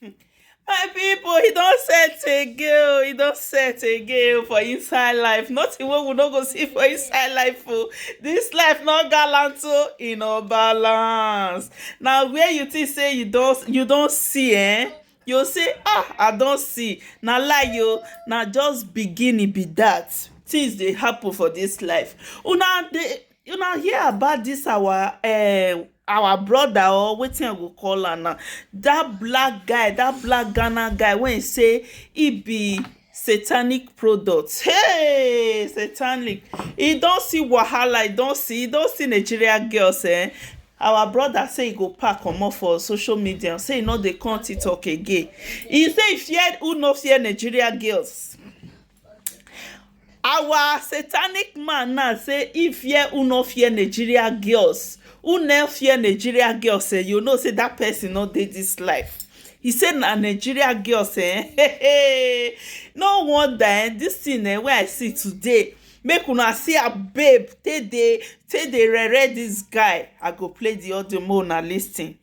My people, he don't set again. He don't set again for inside life. Nothing what we not go see for inside life. Oh. This life not gallant, so in no balance. Now where you think say you don't see, eh? You say, I don't see. Now lie you. Now just beginning be that. Things they happen for this life. Una hear about this our brother or wetin I go call am now, that black guy, that black Ghana guy wey say he be satanic product. Hey, satanic. He don see wahala, he don see Nigeria girls, eh? Our brother say he go pack comot for social media, say he no dey come TikTok again. He say he fear who no fear Nigeria girls. Our satanic man now say he fear who no fear Nigeria girls. Who never fear Nigeria girls, say you know say that person no dey this life. He said na Nigeria girls, no wonder this thing wey I see today make una see a babe take dey rere this guy. I go play the audio more una lis ten.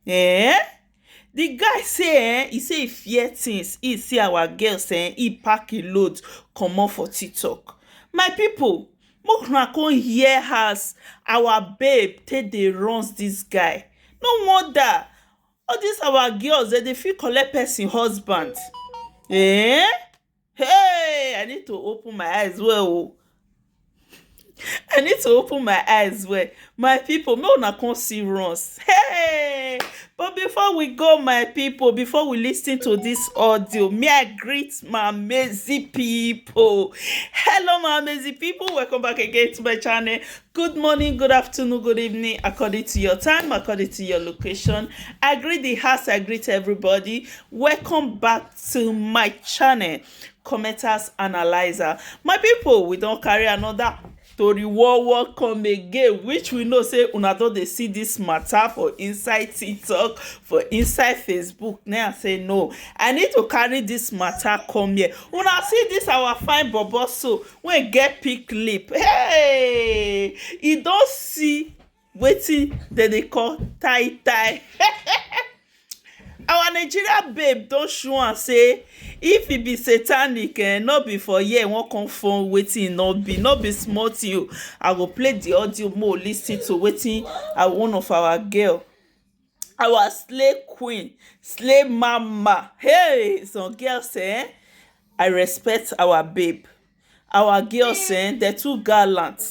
The guy say he say he fear things. He see our girls, he pack a load comot for TikTok. My people, make una come hear as our babe take dey runs this guy. No wonder all these our girls dey fit collect person husband. Hey, I need to open my eyes well. I need to open my eyes well. My people, make una come see runs. Hey! But before we go, my people, before we listen to this audio, may I greet my amazing people. Hello, my amazing people. Welcome back again to my channel. Good morning, good afternoon, good evening, according to your time, according to your location. I greet the house, I greet everybody. Welcome back to my channel, Commenters Analyzer. My people, we don't carry another tori war come again, which we know say una don dey see this matter for inside TikTok, for inside Facebook. Now I say no, I need to carry this matter come here. Una see this our fine bobo so wey get pink lip. Hey, e don see wetin dem dey call tie. Our Nigeria babe don show am say if e be satanic, no be for here wan come phone wetin no be small thing. I go play the audio more lis ten to wetin one of our girl, our slay queen, slay mama. Hey, some girls I respect our babe. Our girls they're too gallant.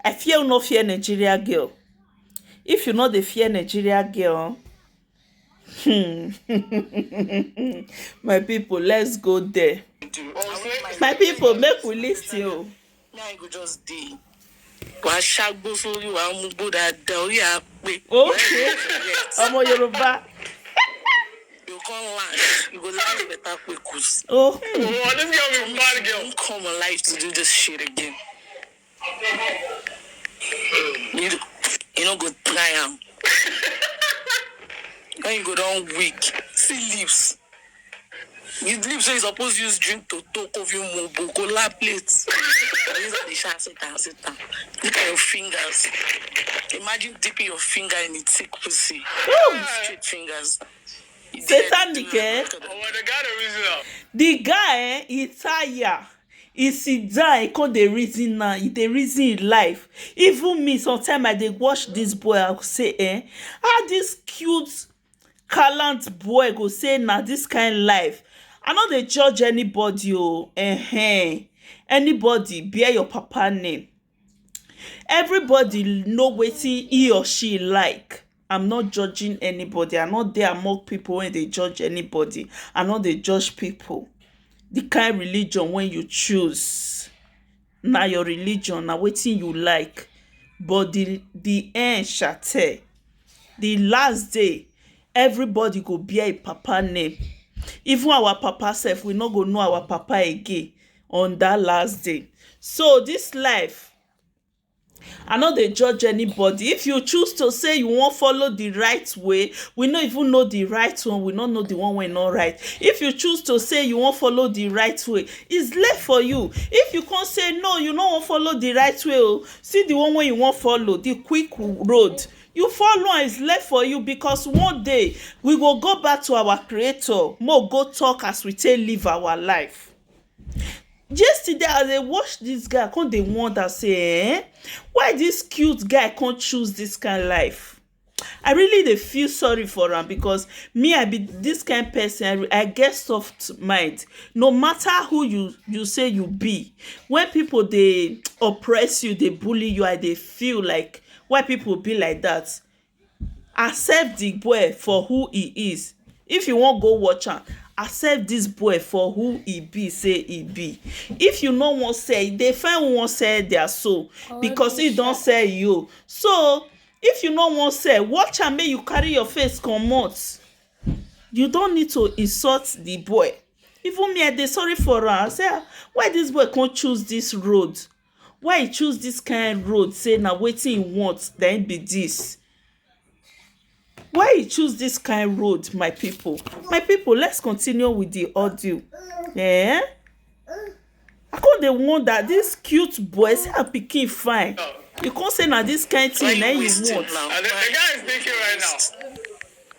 I fear no fear Nigeria girl. If you know the fear Nigeria girl, my people, let's go there. My people, make we listen o. I go just dey. Wa ṣagbo sórí wa mú gbó dáadáa orí àpè. Okay. Ọmọ Yorùbá. You come laugh. You go laugh better quick. Oh. This girl be mad girl. Don't come alive to do this shit again. You know go try am. When you go down weak, see lips. You lips say you supposed to use drink to talk of your mobile, go la plates. These are the shots, sit down. Look at your fingers. Imagine dipping your finger in the thick pussy. Straight fingers. Satanic, The the guy, he tire. He sit down, he come dey reason now. He dey reason in life. Even me, sometimes I dey watch this boy, I go say, how this cute gallant boy go say na this kind life. I no dey judge anybody o. Anybody bear your papa name. Everybody know wetin he or she like. I'm not judging anybody. I'm not there among people when they judge anybody. I no dey judge people. The kind religion when you choose, na your religion, na wetin you like. But the end shall tell. The last day, everybody go bear a papa name. Even our papa sef, we no go know our papa again on that last day. So this life, I no dey judge anybody. If you choose to say you wan follow the right way, we no even know the right one, we no know the one wey no right. If you choose to say you wan follow the right way, it's left for you. If you come say no, you no wan follow the right way, see the one wey you wan follow, the quick road, You follow am, is left for you, because one day we go go back to our creator, mo go talk as we take live our life. Yesterday as I watch this guy, I come dey wonder say why this cute guy can't choose this kind life. I really dey feel sorry for am, because me, I be this kind person. I get soft mind. No matter who you say you be, when people dey oppress you, dey bully you, I dey feel like why people be like that. Accept the boy for who he is. If you wan go watch am, accept this boy for who he be, say he be. If you no wan sell, dey find who wan sell their soul, because he don sell you. So if you no wan sell, watch am make you carry your face comot. You don need to insult the boy. Even me, I dey sorry for am. I say, why this boy come choose this road? Why he choose this kind road? Say na wetin he want, na him be this. Why he choose this kind road, my people? My people, let's continue with the audio. I come dey wonder, this cute boy, say her pikin fine. You can't say na this kind thing na you want. And the guy is thinking right now.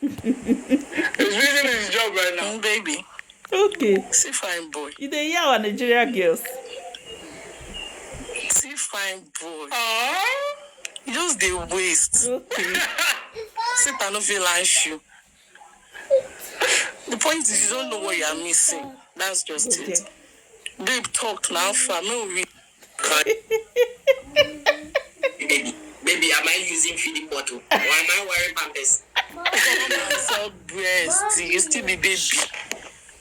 He's losing his job right now. Baby. Okay. See fine boy. You dey hear our Nigerian girls. See fine boy. Aww. You just dey waste. Okay. Sit and no feel like you. The point is you don't know what you are missing. That's just Okay. it. Babe, talk now for me. Baby, am I using feeding bottle? Or am I wearing pampers? You suck breast. You still be baby.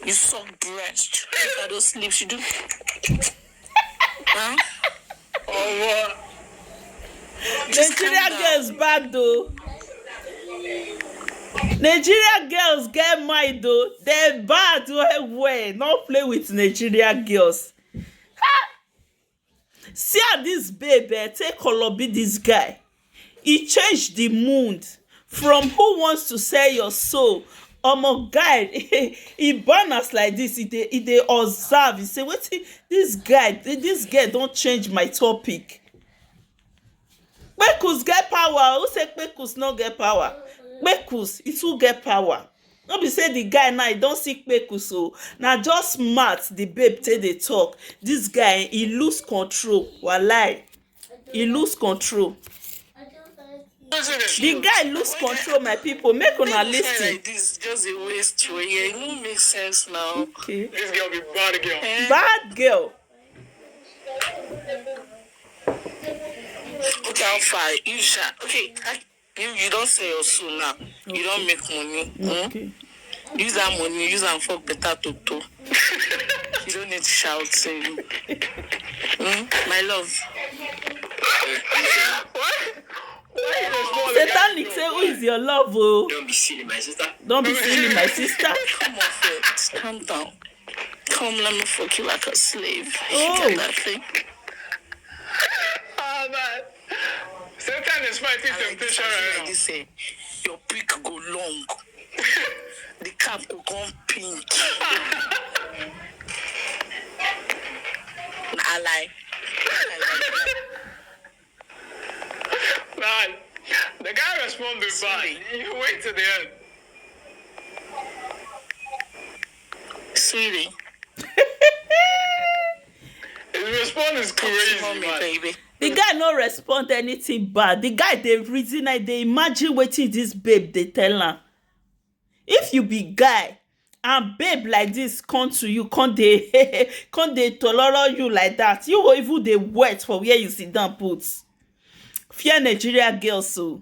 You suck breast. Look at those lips you do. Huh? Oh, what? Nigerian girls bad though. Nigerian girls get mind though. They bad well. Not play with Nigerian girls. Ha! See how this baby take Kolobi this guy. He changed the mood from who wants to sell your soul. Omo guy, he burn us like this. He dey observe. He say, wetin this guy don't change my topic. Kpekus get power. Who say Kpekus no get power? Kpekus, he too get power. No be say the guy now he don see Kpekus o. Na just smart the babe take dey talk. This guy, he lose control. Walai, he lose control. The guy lose control, my people. Make una listen. Like this, just a waste for you. It don't make sense now. Okay. This girl be bad girl. Bad girl. Okay, how far? You shall. Okay, you don't sell your soul now. You don't make money. Okay. Use that money. Use and fuck better toto. You don't need to shout. Say you. My love. What? Satanic say, who is your love? Oh, Don't be silly, my sister. don't be silly, my sister. Come on, Fred. Calm down. Come, let me fuck you like a slave. Oh. You get that thing? Ah, man. Satan is fighting temptation right now. This, your prick go long. The cap go come pink. I lie. Man, the guy responded bad. You wait till the end. Sweetie. His response is crazy, Come me, man. baby. The guy no respond anything bad. The guy dey reason, they imagine wetin this babe dey tell am. If you be guy and babe like this come to you, come dey toloro you like that, you go even dey wet for where you sit down put. Fear Nigeria girls, so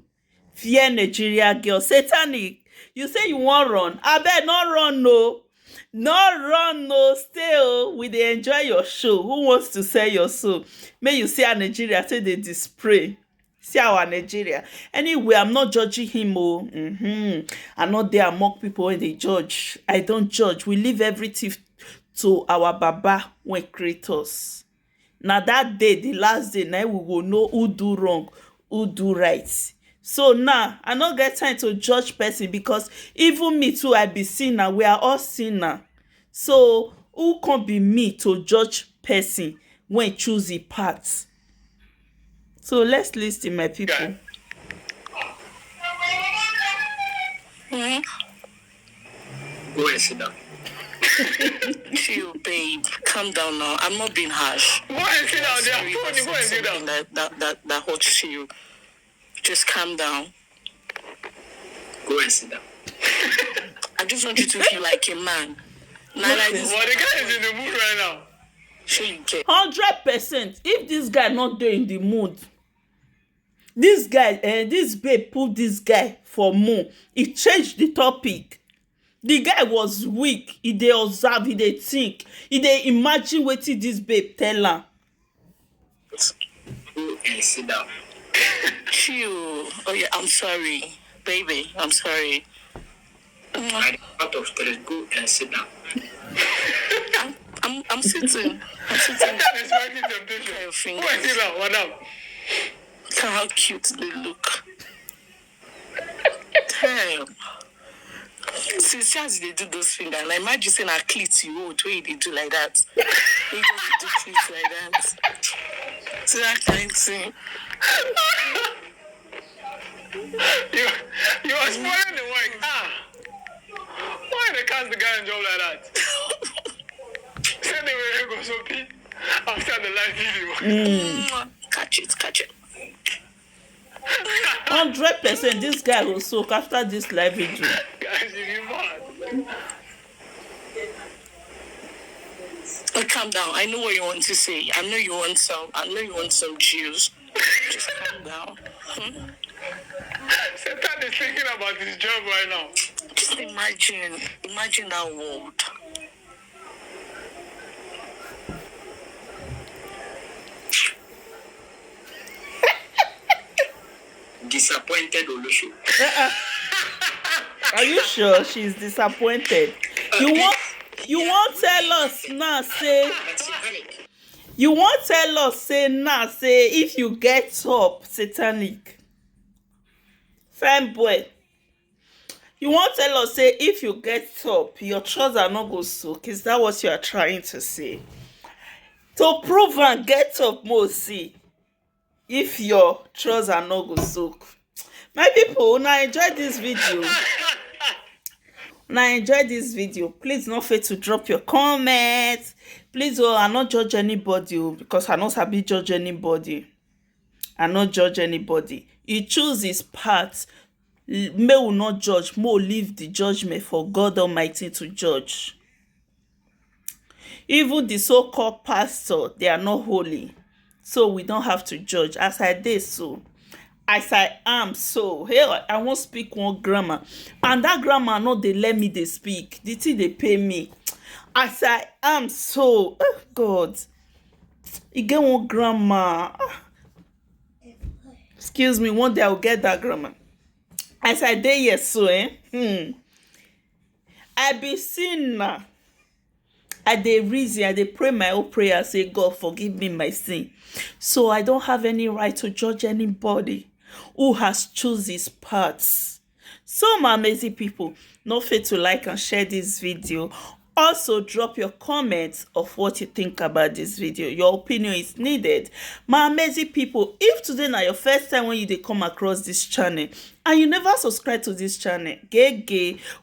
fear Nigeria girls. Satanic, you say you wan run? Abeg, no run, no. No run, no. Stay, oh. We dey enjoy your show. Who wants to sell your soul? May you see our Nigeria say they display. See our Nigeria. Anyway, I'm not judging him. Oh, I'm not there among people when they judge. I don't judge. We leave everything to our Baba when create us. Now that day, the last day, now we will know who do wrong, who do right. So now, I don't get time to judge person, because even me too, I be sinner. We are all sinner. So who can be me to judge person when choose the path? So let's listen, my people. Okay. Go and sit down. Chill, babe. Calm down now. I'm not being harsh. Go and sit down. They are Sorry, phone you. Go and sit down. that hurts you. Just calm down. Go and sit down. I just want you to feel like a man. Not like this. But the guy is in the mood right now. Sure you get. 100%. If this guy not there in the mood, this guy, this babe put this guy for more. He changed the topic. The guy was weak. He dey observe, he dey think, he dey imagine wetin this babe tell am. Go and sit down. Chill. Oh yeah, I'm sorry, baby. I'm sorry. I'm out of stress. Go and sit down. I'm sitting. I'm sitting. That is fighting temptation. Your Go fingers. and sit down, madam. Look at how cute they look. Damn. Since as they do those fingers, and I imagine saying a clit you hold where they do like that. They just do clit like that. So that kind of thing. You are spoiling the work. Why they cast the guy in job like that? Send the way go so pee after the live video. Catch it. 100%. This guy will soak after this live video. Guys, you be mad. Oh, calm down. I know what you want to say. I know you want some juice. Just calm down. Satan is thinking about his job right now. Just imagine that world. Disappointed Olusho. Are you sure she's disappointed? You won't tell us now, say. You won't tell us, say now, say if you get up, satanic. Fine boy. You won't tell us, say if you get up, your trousers not go soak. Is that what you are trying to say? To prove and get up, more see. If your trousers not go soak. My people, when I enjoy this video, please don't forget to drop your comments. Please, I not judge anybody because I not sabi judge anybody. I not judge anybody. He choose his path. May we not judge. More leave the judgment for God Almighty to judge. Even the so-called pastor, they are not holy. So we don't have to judge. As I did so. As I am so. Hey, I won't speak one grammar. And that grammar not they let me they speak. The thing they pay me. As I am so. Oh God. You get one grammar. Excuse me, one day I'll get that grammar. As I did yes so, I be sinner. I dey reason, I dey pray my own prayer, say God forgive me my sin. So I don't have any right to judge anybody who has choose his paths. So my amazing people, not forget to like and share this video. Also drop your comments of what you think about this video. Your opinion is needed. My amazing people, if today na your first time when you dey come across this channel and you never subscribe to this channel,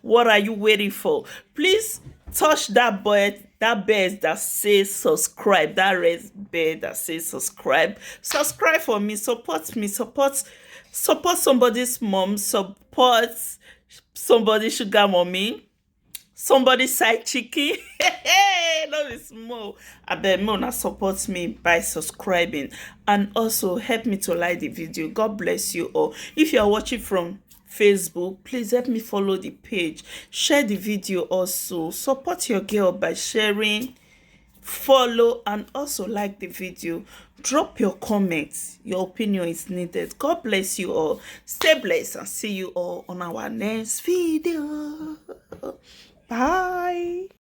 what are you waiting for? Please touch that bell that says subscribe, that red bell that says subscribe. Subscribe for me, support somebody's mom, support somebody's sugar mommy, somebody's side chicken. Love is small. I bet Mona support me by subscribing and also help me to like the video. God bless you all. If you are watching from Facebook, please help me follow the page, share the video, also support your girl by sharing, follow, and also like the video. Drop your comments. Your opinion is needed. God bless you all. Stay blessed and see you all on our next video. Bye.